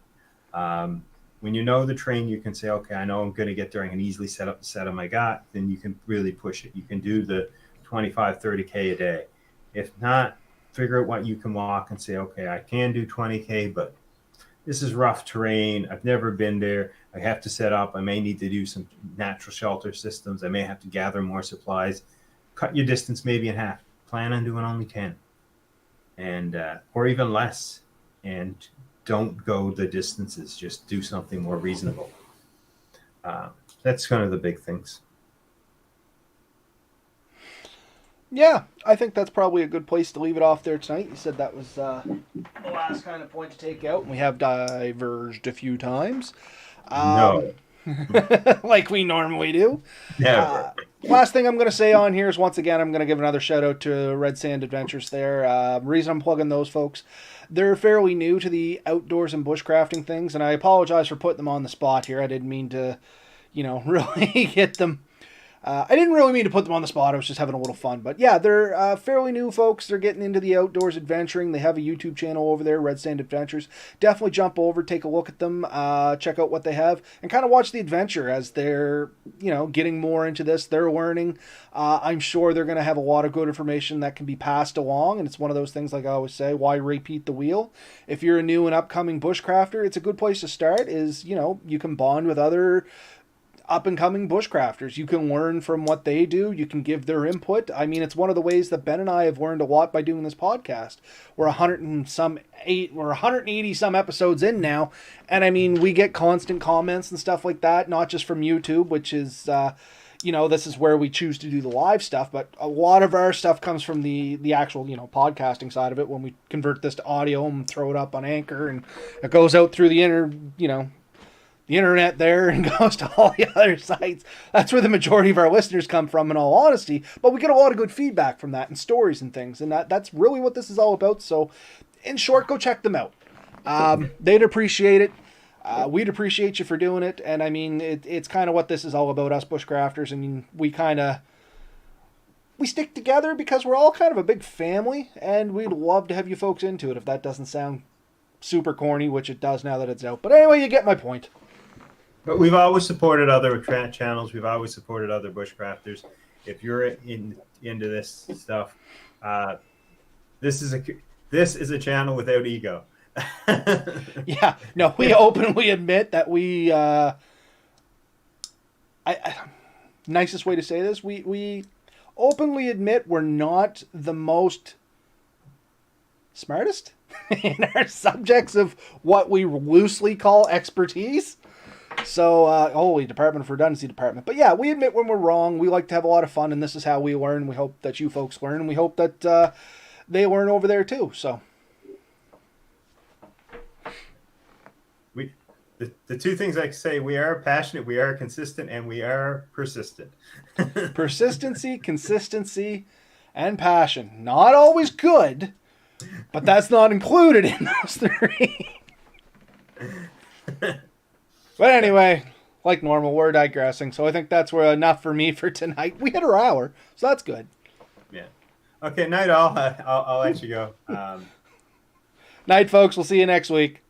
When you know the terrain, you can say, okay, I know I'm going to get there. I can easily set up the setup I got. Then you can really push it. You can do the 25, 30K a day. If not, figure out what you can walk and say, okay, I can do 20K, but this is rough terrain. I've never been there. I have to set up. I may need to do some natural shelter systems. I may have to gather more supplies. Cut your distance maybe in half. Plan on doing only 10 and or even less, and don't go the distances. Just do something more reasonable. That's kind of the big things. Yeah, I think that's probably a good place to leave it off there tonight. You said that was the last kind of point to take out, and we have diverged a few times. No. Like we normally do. Never. Last thing I'm going to say on here is, once again, I'm going to give another shout out to Red Sand Adventures there. Reason I'm plugging those folks, they're fairly new to the outdoors and bushcrafting things, and I apologize for putting them on the spot here. I didn't mean to, really get them. I didn't really mean to put them on the spot. I was just having a little fun. But yeah, they're fairly new folks. They're getting into the outdoors adventuring. They have a YouTube channel over there, Red Sand Adventures. Definitely jump over, take a look at them, check out what they have, and kind of watch the adventure as they're, getting more into this. They're learning. I'm sure they're going to have a lot of good information that can be passed along. And it's one of those things, like I always say, why repeat the wheel? If you're a new and upcoming bushcrafter, it's a good place to start. You can bond with other up-and-coming bushcrafters. You can learn from what they do. You can give their input. I mean, it's one of the ways that Ben and I have learned a lot by doing this podcast. We're 180 some episodes in now, and I mean, we get constant comments and stuff like that, not just from YouTube, which is this is where we choose to do the live stuff, but a lot of our stuff comes from the actual podcasting side of it, when we convert this to audio and throw it up on Anchor, and it goes out through the internet there and goes to all the other sites. That's where the majority of our listeners come from, in all honesty. But we get a lot of good feedback from that, and stories and things. And that's really what this is all about. So, in short, go check them out. They'd appreciate it. We'd appreciate you for doing it. And I mean, it's kind of what this is all about, us bushcrafters. I mean, we stick together because we're all kind of a big family, and we'd love to have you folks into it, if that doesn't sound super corny, which it does now that it's out. But anyway, you get my point. But we've always supported other channels. We've always supported other bushcrafters. If you're into this stuff, this is a channel without ego. Yeah, no, we openly admit that we. Nicest way to say this, we openly admit we're not the most smartest in our subjects of what we loosely call expertise. So, holy Department of Redundancy Department. But yeah, we admit when we're wrong. We like to have a lot of fun, and this is how we learn. We hope that you folks learn, and we hope that they learn over there too. So, the two things I can say: we are passionate, we are consistent, and we are persistent. Persistency, consistency, and passion. Not always good, but that's not included in those three. But anyway, like normal, we're digressing. So I think that's enough for me for tonight. We hit our hour, so that's good. Yeah. Okay, night all. I'll let you go. Night, folks. We'll see you next week.